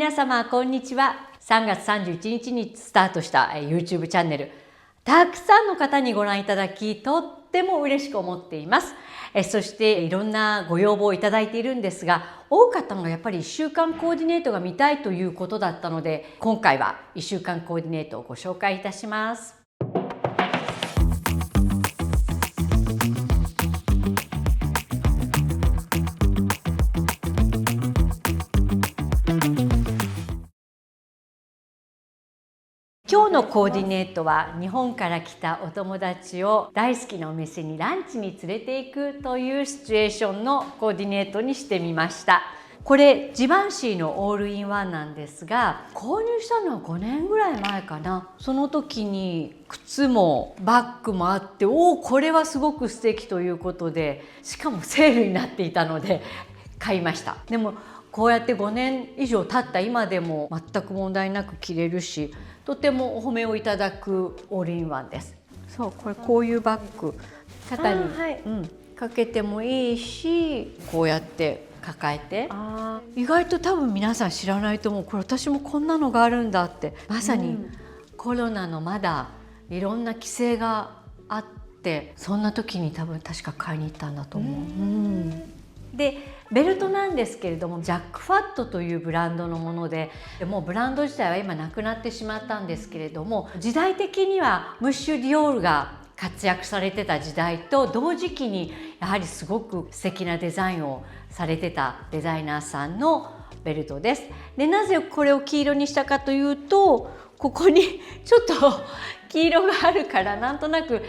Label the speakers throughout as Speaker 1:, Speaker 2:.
Speaker 1: 皆様こんにちは。3月31日にスタートした YouTube チャンネル、たくさんの方にご覧いただき、とっても嬉しく思っています。そしていろんなご要望をいただいているんですが、多かったのがやっぱり1週間コーディネートが見たいということだったので、今回は1週間コーディネートをご紹介いたします。今日のコーディネートは、日本から来たお友達を大好きなお店にランチに連れて行くというシチュエーションのコーディネートにしてみました。これジバンシーのオールインワンなんですが、購入したのは5年ぐらい前かな。その時に靴もバッグもあって、これはすごく素敵ということで、しかもセールになっていたので買いました。でもこうやって5年以上経った今でも全く問題なく着れるし、とてもお褒めをいただくオールインワンです。そう、こういうバッグ肩に、かけてもいいし、こうやって抱えて、意外と多分皆さん知らないと思う。これ私もこんなのがあるんだって。まさにコロナのまだいろんな規制があって、そんな時に確か買いに行ったんだと思う。でベルトなんですけれども、ジャックファットというブランドのもので、もうブランド自体は今なくなってしまったんですけれども、時代的にはムッシュ・ディオールが活躍されてた時代と同時期に、やはりすごく素敵なデザインをされてたデザイナーさんのベルトです。で、なぜこれを黄色にしたかというと、ここにちょっと黄色があるから、なんとなく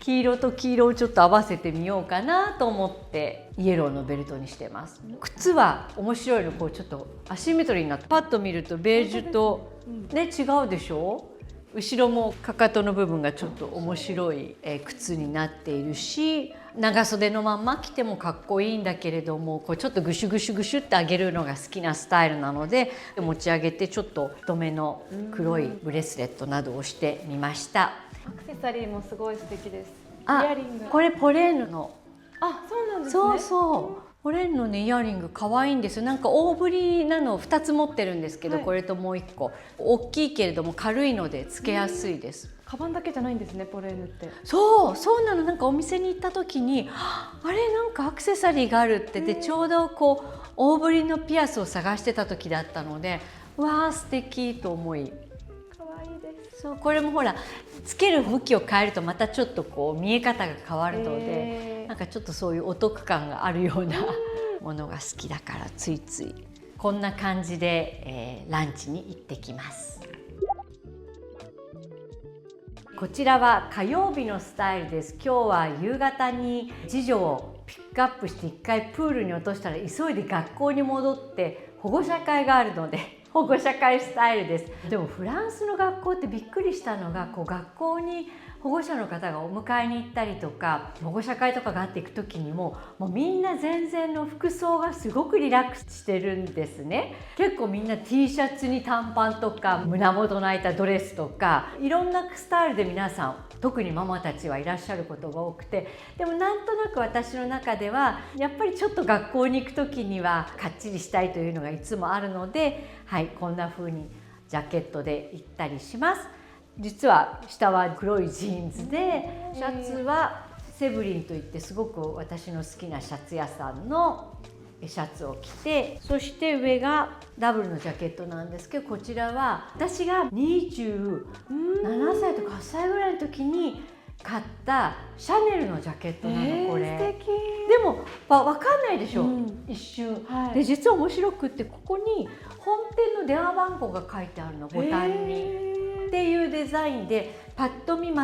Speaker 1: 黄色と黄色をちょっと合わせてみようかなと思ってイエローのベルトにしてます。靴は面白いの、ちょっとアシンメトリーになって、パッと見るとベージュとね、違うでしょ。後ろもかかとの部分がちょっと面白い靴になっているし、長袖のまんま着てもかっこいいんだけれども、ちょっとグシュグシュグシュって上げるのが好きなスタイルなので、持ち上げてちょっと太めの黒いブレスレットなどをしてみました。
Speaker 2: アクセサリーもすごい素敵です。イヤリング。
Speaker 1: これポレーヌの。
Speaker 2: そうなんですね。
Speaker 1: ポレーヌのね、イヤリング可愛いんですよ。なんか大ぶりなのを2つ持ってるんですけど、これともう1個大きいけれども軽いのでつけやすいです。
Speaker 2: カバンだけじゃないんですね、ポレーヌって。
Speaker 1: そうなの。なんかお店に行った時に、なんかアクセサリーがあるってで、ちょうど大ぶりのピアスを探してた時だったので、わあ素敵と思い。これもほら、つける向きを変えるとまたちょっと見え方が変わるので、なんかちょっとそういうお得感があるようなものが好きだから、ついついこんな感じで、ランチに行ってきます。こちらは火曜日のスタイルです。今日は夕方に次女をピックアップして1回プールに落としたら、急いで学校に戻って保護者会があるので、保護者会スタイルです。でもフランスの学校ってびっくりしたのが、学校に保護者の方がお迎えに行ったりとか、保護者会とかがあっていく時にもうみんな全然の服装がすごくリラックスしてるんですね。結構みんな T シャツに短パンとか胸元の開いたドレスとか、いろんなスタイルで皆さん、特にママたちはいらっしゃることが多くて、でもなんとなく私の中ではやっぱりちょっと学校に行く時にはかっちりしたいというのがいつもあるので、こんな風にジャケットで行ったりします。実は下は黒いジーンズで、シャツはセブリンといってすごく私の好きなシャツ屋さんのシャツを着て、そして上がダブルのジャケットなんですけど、こちらは私が27歳とか8歳ぐらいの時に買ったシャネルのジャケットなの、これ。
Speaker 2: 素敵。
Speaker 1: でも分かんないでしょ、一瞬。で、実は面白くって、ここに本店の電話番号が書いてあるの、ボタンに。っていうデザインで、パッと見全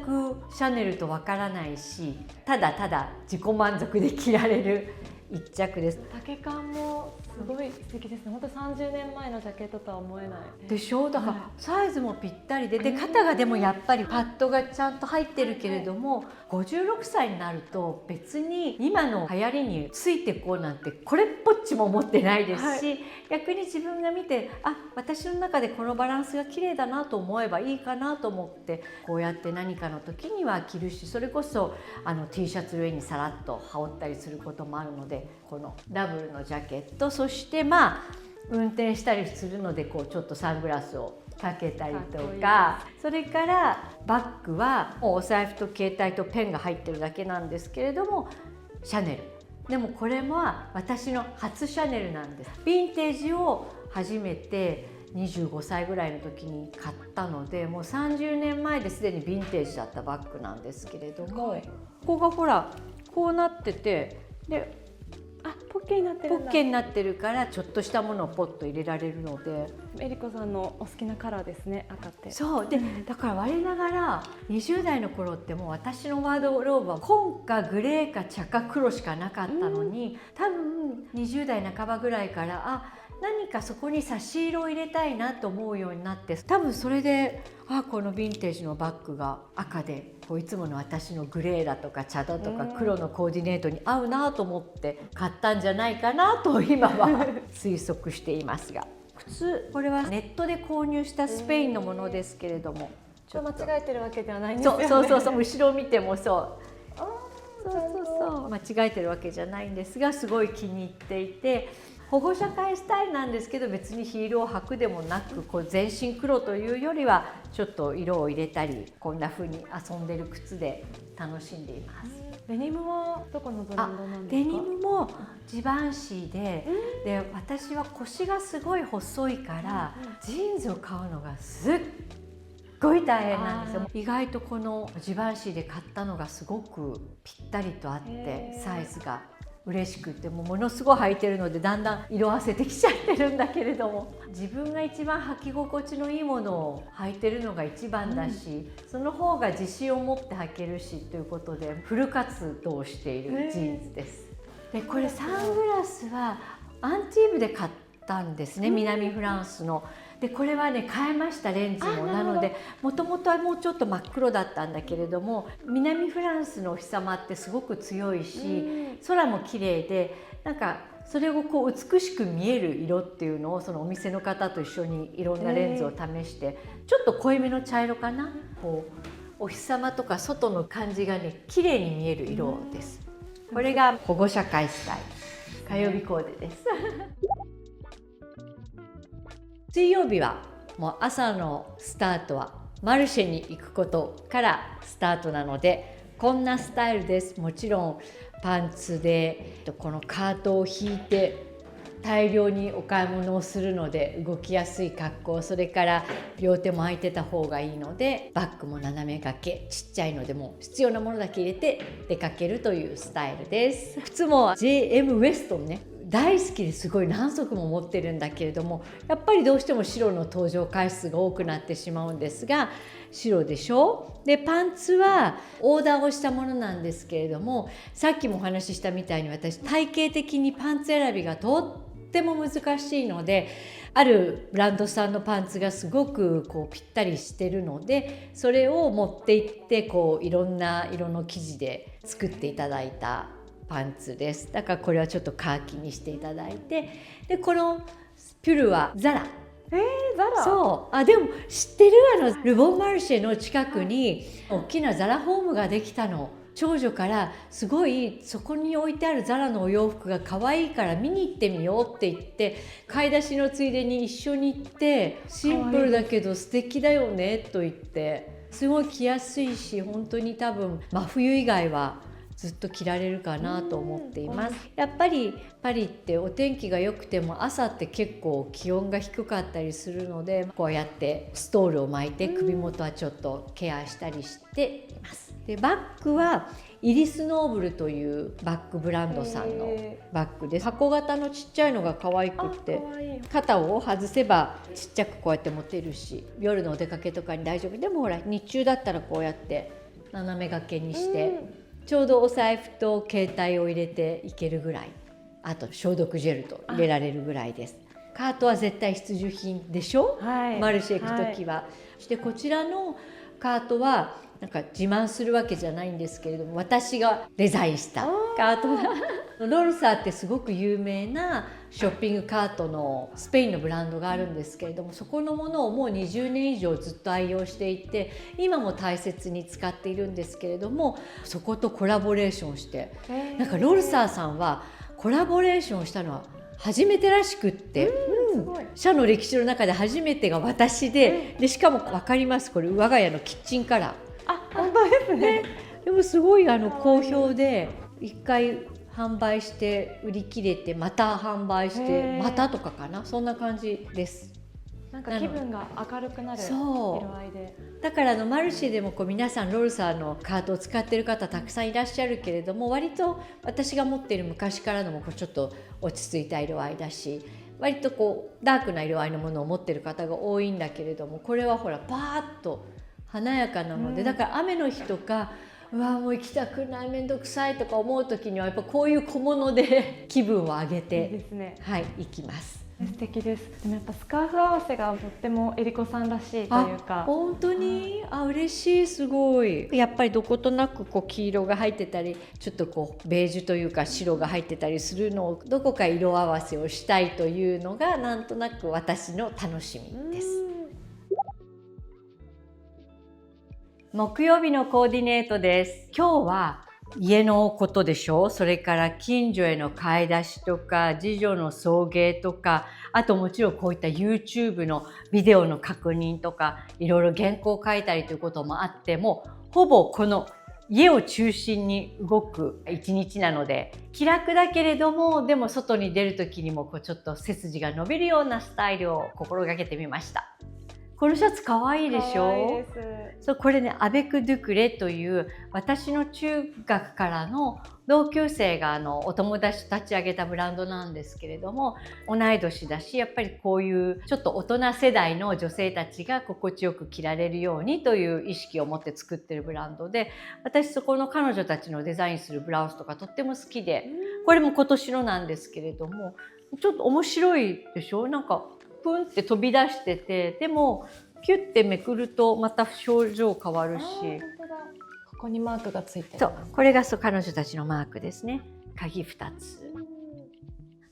Speaker 1: くシャネルとわからないし、ただただ自己満足で着られる一着です。
Speaker 2: 丈感もすごい素敵ですね。本当30年前のジャケットとは思えない
Speaker 1: でしょ。だからサイズもぴったりで、肩がでもやっぱりパッドがちゃんと入ってるけれども、56歳になると別に今の流行りについてこうなんてこれっぽっちも思ってないですし、逆に自分が見て、私の中でこのバランスが綺麗だなと思えばいいかなと思って、こうやって何かの時には着るし、それこそT シャツの上にさらっと羽織ったりすることもあるので、このダブルのジャケット、そして運転したりするのでこうちょっとサングラスをかけたりと
Speaker 2: かっこいい
Speaker 1: か、それからバッグはもうお財布と携帯とペンが入ってるだけなんですけれども、シャネル。でもこれは私の初シャネルなんです。ヴィンテージを初めて25歳ぐらいの時に買ったので、もう30年前ですでにヴィンテージだったバッグなんですけれども、ここがほらこうなってて、で
Speaker 2: ポッケになってるんだ。
Speaker 1: ポッケになってるからちょっとしたものをポッと入れられるので、
Speaker 2: えりこさんのお好きなカラーですね、赤って。
Speaker 1: そうで、だから我ながら20代の頃ってもう私のワードローブは紺かグレーか茶か黒しかなかったのに、多分20代半ばぐらいから何かそこに差し色を入れたいなと思うようになって、多分それでこのヴィンテージのバッグが赤でこういつもの私のグレーだとか茶だとか黒のコーディネートに合うなと思って買ったんじゃないかなと今は推測していますが、靴これはネットで購入したスペインのものですけれども、
Speaker 2: ちょっと間違えてるわけではないんですよね。
Speaker 1: そう後ろを見てもそう間違えてるわけじゃないんですが、すごい気に入っていて、保護者会スタイルなんですけど、別にヒールを履くでもなく、こう全身黒というよりはちょっと色を入れたり、こんな風に遊んでる靴で楽しんでいます。
Speaker 2: デニムはどこのブランドなんですか？
Speaker 1: デニムもジバンシーで、私は腰がすごい細いから、ジーンズを買うのがすっごい大変なんですよ。意外とこのジバンシーで買ったのがすごくぴったりとあって、サイズが嬉しくて、ものすごい履いてるのでだんだん色あせてきちゃってるんだけれども、自分が一番履き心地のいいものを履いてるのが一番だし、その方が自信を持って履けるしということでフル活動しているジーンズです。でこれサングラスはアンティーブで買ったんですね、南フランスの。でこれはね変えました、レンズも。なのでもともとはもうちょっと真っ黒だったんだけれども、南フランスのお日様ってすごく強いし、空も綺麗で、なんかそれをこう美しく見える色っていうのをそのお店の方と一緒にいろんなレンズを試して、ちょっと濃いめの茶色かな、こうお日様とか外の感じがね綺麗に見える色です。これが保護者会スタイル、火曜日コーデです。水曜日はもう朝のスタートはマルシェに行くことからスタートなので、こんなスタイルです。もちろんパンツでこのカートを引いて大量にお買い物をするので動きやすい格好、それから両手も空いてた方がいいので、バッグも斜め掛け、ちっちゃいのでも必要なものだけ入れて出かけるというスタイルです。靴も JM ウエストンね、大好きですごい何足も持ってるんだけれども、やっぱりどうしても白の登場回数が多くなってしまうんですが、白でしょ。でパンツはオーダーをしたものなんですけれども、さっきもお話ししたみたいに私体型的にパンツ選びがとっても難しいので、あるブランドさんのパンツがすごくこうぴったりしてるので、それを持っていってこういろんな色の生地で作っていただいたパンツです。だからこれはちょっとカーキにしていただいて、でこのピュルはザラ。
Speaker 2: ザラ。
Speaker 1: そうでも知ってる？ルボンマルシェの近くに大きなザラホームができたの。長女からすごいそこに置いてあるザラのお洋服が可愛いから見に行ってみようって言って、買い出しのついでに一緒に行って、シンプルだけど素敵だよねと言って、すごい着やすいし、本当に多分真冬以外はずっと着られるかなと思っています。やっぱりパリってお天気が良くても朝って結構気温が低かったりするので、こうやってストールを巻いて首元はちょっとケアしたりしています。でバッグはイリスノーブルというバッグブランドさんのバッグです。箱型のちっちゃいのが可愛くって、肩を外せばちっちゃくこうやって持てるし、夜のお出かけとかに大丈夫。でもほら日中だったらこうやって斜め掛けにして、ちょうどお財布と携帯を入れていけるぐらい、あと消毒ジェルと入れられるぐらいです。カートは絶対必需品でしょ、マルシェ行く時は。そしてこちらのカートはなんか自慢するわけじゃないんですけれども、私がデザインしたカートがロルサーってすごく有名なショッピングカートのスペインのブランドがあるんですけれども、そこのものをもう20年以上ずっと愛用していて、今も大切に使っているんですけれども、そことコラボレーションして、なんかロルサーさんはコラボレーションしたのは初めてらしくって、
Speaker 2: すごい。
Speaker 1: 社の歴史の中で初めてが私で、しかも分かります、これ我が家のキッチンカラ
Speaker 2: あ、本当ですね。
Speaker 1: ーでもすごい好評で、1回販売して売り切れて、また販売してまたとかかな、そんな感じです。
Speaker 2: なんか気分が明るくなる色合いで。
Speaker 1: だからマルシェでも皆さんロルサーのカートを使っている方たくさんいらっしゃるけれども、割と私が持っている昔からのもちょっと落ち着いた色合いだし、割とダークな色合いのものを持っている方が多いんだけれども、これはほらパーッと華やかなので、だから雨の日とかうわもう行きたくない、めんどくさいとか思う時にはやっぱこういう小物で気分を上げて、
Speaker 2: いいですね。
Speaker 1: はい、行きます。
Speaker 2: 素敵です。でもやっぱスカーフ合わせがとってもえりこさんらしいというか。
Speaker 1: 本当に、嬉しい、すごい。やっぱりどことなく黄色が入ってたり、ちょっとベージュというか白が入ってたりするのをどこか色合わせをしたいというのがなんとなく私の楽しみです。木曜日のコーディネートです。今日は家のことでしょ、それから近所への買い出しとか次女の送迎とか、あともちろんこういった YouTube のビデオの確認とか、いろいろ原稿を書いたりということもあって、もうほぼこの家を中心に動く一日なので、気楽だけれどもでも外に出る時にもちょっと背筋が伸びるようなスタイルを心がけてみました。このシャツかわいいでしょ。そう、これね、アベク・ドゥクレという私の中学からの同級生がお友達と立ち上げたブランドなんですけれども、同い年だし、やっぱりこういうちょっと大人世代の女性たちが心地よく着られるようにという意識を持って作ってるブランドで、私そこの彼女たちのデザインするブラウスとかとっても好きで、これも今年のなんですけれども、ちょっと面白いでしょ。なんかプンって飛び出してて、でもキュッてめくるとまた表情変わるし、
Speaker 2: ここにマークがついてる。
Speaker 1: そう、これが彼女たちのマークですね。鍵2つ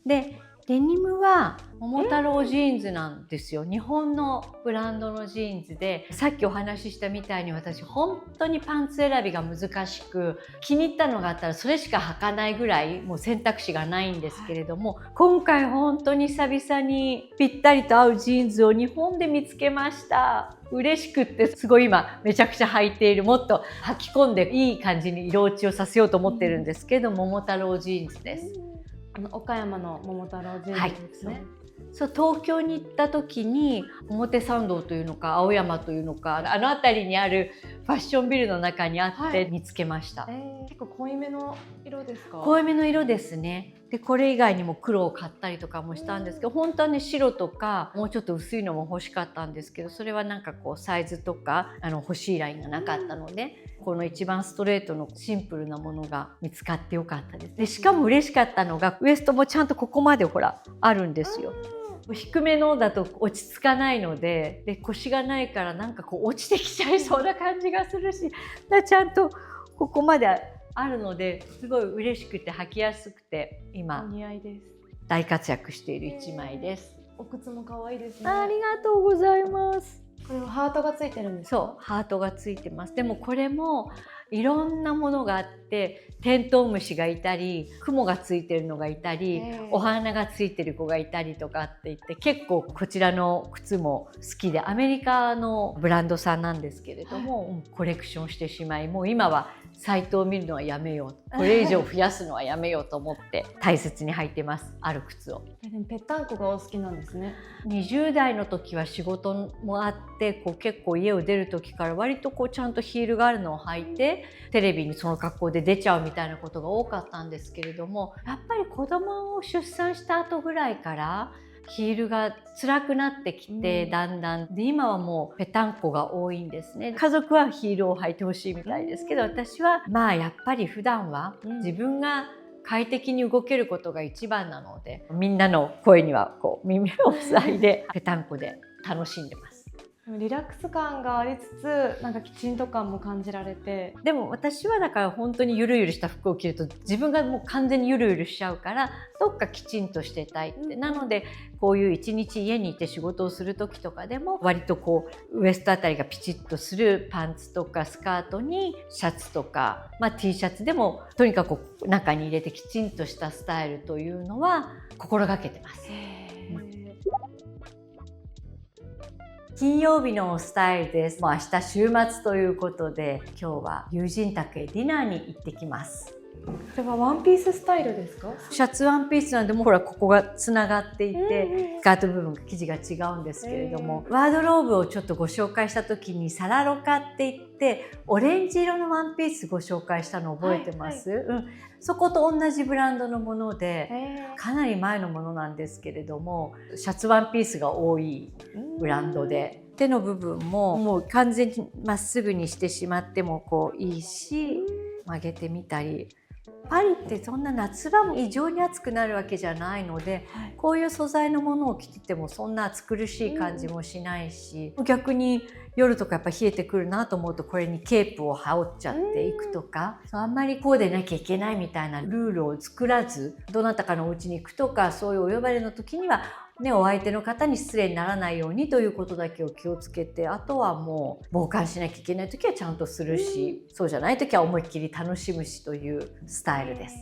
Speaker 1: で、デニムは桃太郎ジーンズなんですよ。日本のブランドのジーンズで、さっきお話ししたみたいに私本当にパンツ選びが難しく、気に入ったのがあったらそれしか履かないぐらいもう選択肢がないんですけれども、今回本当に久々にぴったりと合うジーンズを日本で見つけました。嬉しくって、すごい今めちゃくちゃ履いている、もっと履き込んでいい感じに色落ちをさせようと思ってるんですけど、桃太郎ジーンズです。
Speaker 2: 岡山の桃太郎ジーンズですね。
Speaker 1: そう、東京に行った時に表参道というのか青山というのか、辺りにあるファッションビルの中にあって見つけました。
Speaker 2: 結構濃いめの色ですか？
Speaker 1: 濃いめの色ですね。でこれ以外にも黒を買ったりとかもしたんですけど、本当はね白とかもうちょっと薄いのも欲しかったんですけど、それはなんかサイズとか欲しいラインがなかったので、この一番ストレートのシンプルなものが見つかってよかったです。でしかも嬉しかったのが、ウエストもちゃんとここまでほらあるんですよ。低めのだと落ち着かないので、腰がないからなんか落ちてきちゃいそうな感じがするし、ちゃんとここまであるので、すごい嬉しくて履きやすくて、今
Speaker 2: お似合いです。
Speaker 1: 大活躍している一枚です。
Speaker 2: お靴も可愛いですね。
Speaker 1: ありがとうございます。
Speaker 2: これはハートがついてるんですか？
Speaker 1: そう、ハートがついてます。でもこれもいろんなものがあって、テントウムシがいたり、雲がついてるのがいたり、お花がついてる子がいたりとかって言って、結構こちらの靴も好きで、アメリカのブランドさんなんですけれども、コレクションしてしまい、もう今はサイトを見るのはやめよう、これ以上増やすのはやめようと思って大切に履いてます、ある靴を。
Speaker 2: でもぺったんこがお好きなんですね。
Speaker 1: 20代の時は仕事もあって、結構家を出る時から割とちゃんとヒールがあるのを履いてテレビにその格好で出ちゃうみたいなことが多かったんですけれども、やっぱり子供を出産した後ぐらいからヒールが辛くなってきて、だんだんで今はもうぺたんこが多いんですね。家族はヒールを履いてほしいみたいですけど、私はやっぱり普段は自分が快適に動けることが一番なので、みんなの声には耳を塞いでぺたんこで楽しんでます。
Speaker 2: リラックス感がありつつ、なんかきちんと感も感じられて。
Speaker 1: でも私はだから本当にゆるゆるした服を着ると自分がもう完全にゆるゆるしちゃうから、どっかきちんとしてたいって、なのでこういう一日家にいて仕事をする時とかでも割とウエストあたりがピチッとするパンツとかスカートにシャツとか、T シャツでもとにかく中に入れてきちんとしたスタイルというのは心がけてます。金曜日のスタイルです。もう明日週末ということで、今日は友人宅へディナーに行ってきます。
Speaker 2: これはワンピーススタイルですか？
Speaker 1: シャツワンピースなんで、もうほらここがつながっていて、スカート部分が生地が違うんですけれども、ワードローブをちょっとご紹介した時にサラロカって言ってオレンジ色のワンピースご紹介したの覚えてます？そこと同じブランドのもので、かなり前のものなんですけれども、シャツワンピースが多いブランドで、手の部分ももう完全にまっすぐにしてしまってもこういいし、曲げてみたり。パリってそんな夏場も異常に暑くなるわけじゃないので、こういう素材のものを着ててもそんな暑苦しい感じもしないし、逆に夜とかやっぱ冷えてくるなと思うとこれにケープを羽織っちゃっていくとか、あんまりこうでなきゃいけないみたいなルールを作らず、どなたかのお家に行くとかそういうお呼ばれの時にはお相手の方に失礼にならないようにということだけを気をつけて、あとはもう防寒しなきゃいけない時はちゃんとするし、そうじゃない時は思いっきり楽しむしというスタイルです。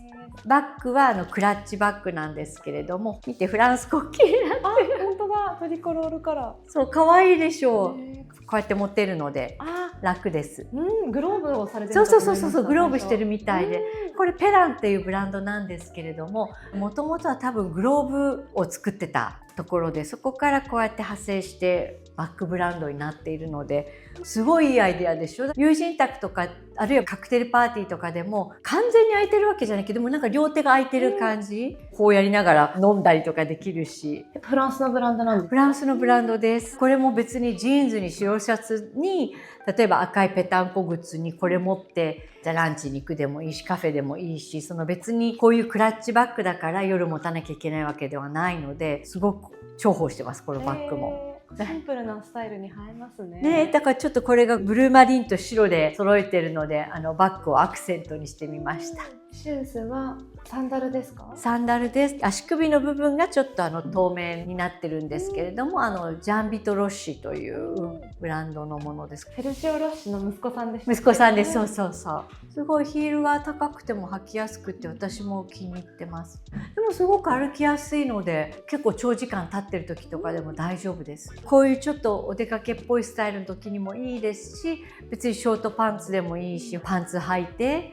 Speaker 1: バッグはクラッチバッグなんですけれども、見てフランス国旗になってる。
Speaker 2: 本当だ、トリコロールカラー。
Speaker 1: そう可愛いでしょう。こうやって持ってるので楽です。
Speaker 2: グローブをされてる
Speaker 1: そうグローブしてるみたいで、これペランっていうブランドなんですけれども、もともとは多分グローブを作ってたところで、そこからこうやって派生してバッグブランドになっているので、すごいいいアイデアでしょ。友人宅とかあるいはカクテルパーティーとかでも完全に空いてるわけじゃないけども、なんか両手が空いてる感じ、こうやりながら飲んだりとかできるし。
Speaker 2: フランスのブランドなんですか？
Speaker 1: フランスのブランドです。これも別にジーンズに白シャツに、例えば赤いぺたんこ靴にこれ持ってじゃあランチに行くでもいいし、カフェでもいいし、その別にこういうクラッチバッグだから夜持たなきゃいけないわけではないので、すごく重宝してます、このバッグも。
Speaker 2: シンプルなスタイルに映えますね。
Speaker 1: だからちょっとこれがブルーマリンと白で揃えてるので、バッグをアクセントにしてみました。
Speaker 2: シューズはサンダルですか？
Speaker 1: サンダルです。足首の部分がちょっと透明になってるんですけれども、ジャンビトロッシというブランドのものです。
Speaker 2: セルジオ・ロッシの息子さんです。
Speaker 1: 息子さんです。そうすごいヒールが高くても履きやすくて、私も気に入ってます。でもすごく歩きやすいので、結構長時間立ってる時とかでも大丈夫です。こういうちょっとお出かけっぽいスタイルの時にもいいですし、別にショートパンツでもいいし、パンツ履いて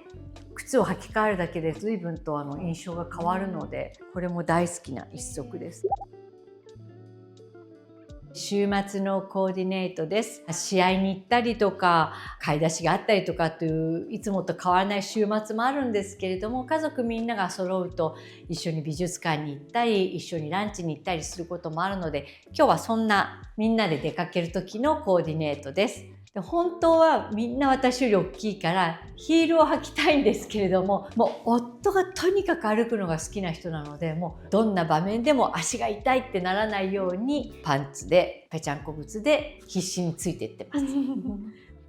Speaker 1: 靴を履き替えるだけで随分と印象が変わるので、これも大好きな一足です。週末のコーディネートです。試合に行ったりとか、買い出しがあったりとかといういつもと変わらない週末もあるんですけれども、家族みんなが揃うと一緒に美術館に行ったり、一緒にランチに行ったりすることもあるので、今日はそんなみんなで出かける時のコーディネートです。本当はみんな私より大きいからヒールを履きたいんですけれども、もう夫がとにかく歩くのが好きな人なので、もうどんな場面でも足が痛いってならないようにパンツでぺちゃんこ靴で必死についていってます。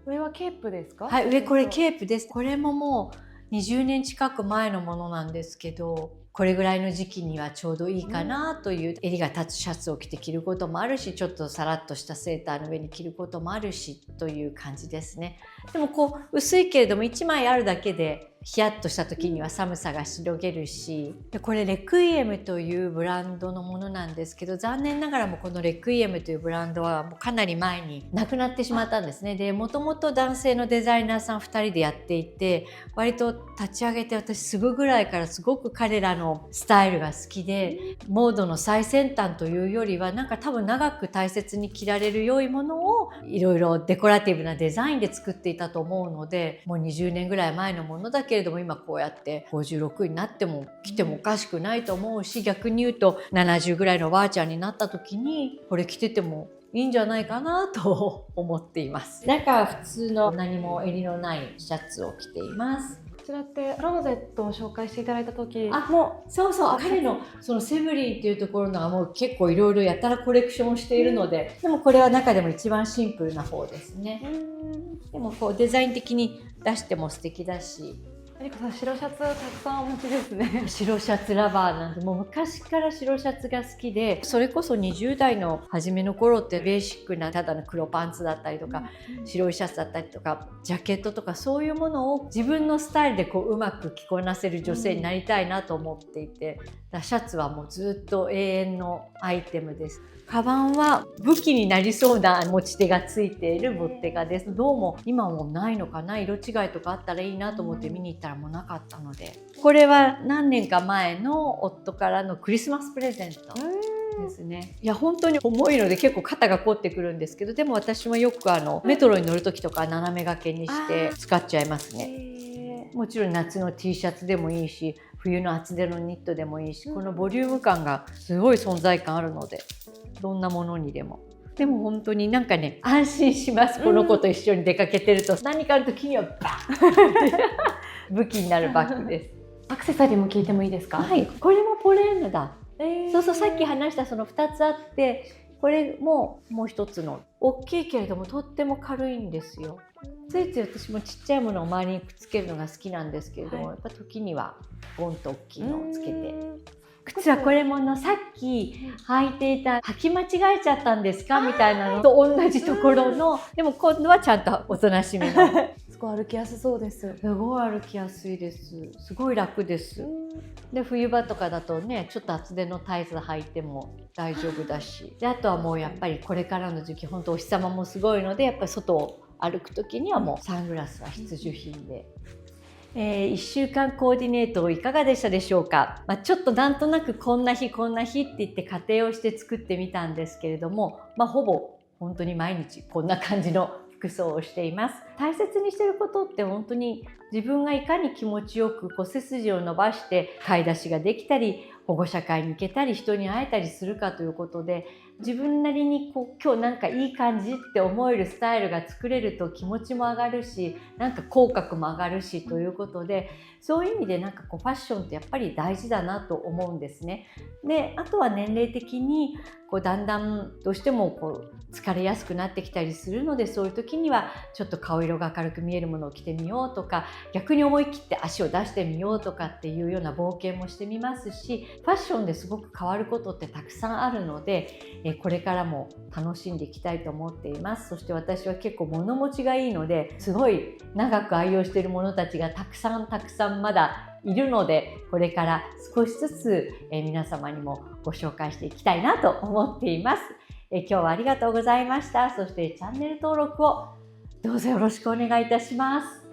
Speaker 2: 上はケープですか？
Speaker 1: はい、上これケープです。これももう20年近く前のものなんですけど、これぐらいの時期にはちょうどいいかなという、襟が立つシャツを着て着ることもあるし、ちょっとさらっとしたセーターの上に着ることもあるしという感じですね。でもこう薄いけれども1枚あるだけでヒヤッとした時には寒さがしのげるし、これレクイエムというブランドのものなんですけど、残念ながらもこのレクイエムというブランドはもうかなり前になくなってしまったんですね。で、もともと男性のデザイナーさん2人でやっていて、割と立ち上げて私すぐぐらいからすごく彼らのスタイルが好きで、モードの最先端というよりはなんか多分長く大切に着られる良いものをいろいろデコラティブなデザインで作っていたと思うので、もう20年ぐらい前のものだけれども、今こうやって56になっても着てもおかしくないと思うし、逆に言うと70ぐらいのばあちゃんになった時にこれ着ててもいいんじゃないかなと思っています。中は普通の何も襟のないシャツを着ています。
Speaker 2: こちらってクローゼットを紹介していただいた時
Speaker 1: もそう彼のそのセブリンっていうところのはもう結構いろいろやたらコレクションをしているので、でもこれは中でも一番シンプルな方ですね。でもこうデザイン的に出しても素敵だし。
Speaker 2: 有子さん、白シャツたくさんお持ちですね。
Speaker 1: 白シャツラバーなんで、もう昔から白シャツが好きで、それこそ20代の初めの頃ってベーシックなただの黒パンツだったりとか、白いシャツだったりとかジャケットとか、そういうものを自分のスタイルでこううまく着こなせる女性になりたいなと思っていて、シャツはもうずっと永遠のアイテムです。カバンは武器になりそうな持ち手がついているボッテガです。どうも今もないのかな、色違いとかあったらいいなと思って見に行ったらもうなかったので、これは何年か前の夫からのクリスマスプレゼントですね。いや本当に重いので結構肩が凝ってくるんですけど、でも私もよくメトロに乗る時とか斜め掛けにして使っちゃいますね。もちろん夏の T シャツでもいいし、冬の厚手のニットでもいいし、このボリューム感がすごい存在感あるので、どんなものにでも。でも本当になんかね、安心します。この子と一緒に出かけてると、何かの時にはバーンって武器になるバッグです。
Speaker 2: アクセサリーも聞いてもいいですか？
Speaker 1: はい、これもポレーヌだ。そうそう、さっき話したその2つあって、これももう一つの大きいけれどもとっても軽いんですよ。ついつい私もちっちゃいものを周りにくっつけるのが好きなんですけれども、やっぱ時にはボンと大きいのをつけて。靴はこれもさっき履いていた履き間違えちゃったんですかみたいなのと同じところの、でも今度はちゃんとおとなしめの
Speaker 2: すごい歩きやすそうです。
Speaker 1: すごい歩きやすいです。すごい楽です。で冬場とかだとね、ちょっと厚手のタイツ履いても大丈夫だし、であとはもうやっぱりこれからの時期本当お日様もすごいので、やっぱり外を歩く時にはもうサングラスは必需品で。1週間コーディネートいかがでしたでしょうか。ちょっとなんとなくこんな日こんな日って言って仮定をして作ってみたんですけれども、ほぼ本当に毎日こんな感じの服装をしています。大切にしていることって本当に自分がいかに気持ちよく背筋を伸ばして買い出しができたり、保護者会に行けたり、人に会えたりするかということで、自分なりに今日なんかいい感じって思えるスタイルが作れると気持ちも上がるし、なんか口角も上がるしということで、そういう意味でなんかファッションってやっぱり大事だなと思うんですね。で、あとは年齢的にだんだんどうしても疲れやすくなってきたりするので、そういう時にはちょっと顔色が明るく見えるものを着てみようとか、逆に思い切って足を出してみようとかっていうような冒険もしてみますし、ファッションですごく変わることってたくさんあるので、これからも楽しんでいきたいと思っています。そして私は結構物持ちがいいので、すごい長く愛用しているものたちがたくさんまだいるので、これから少しずつ皆様にもご紹介していきたいなと思っています。今日はありがとうございました。そしてチャンネル登録をどうぞよろしくお願いいたします。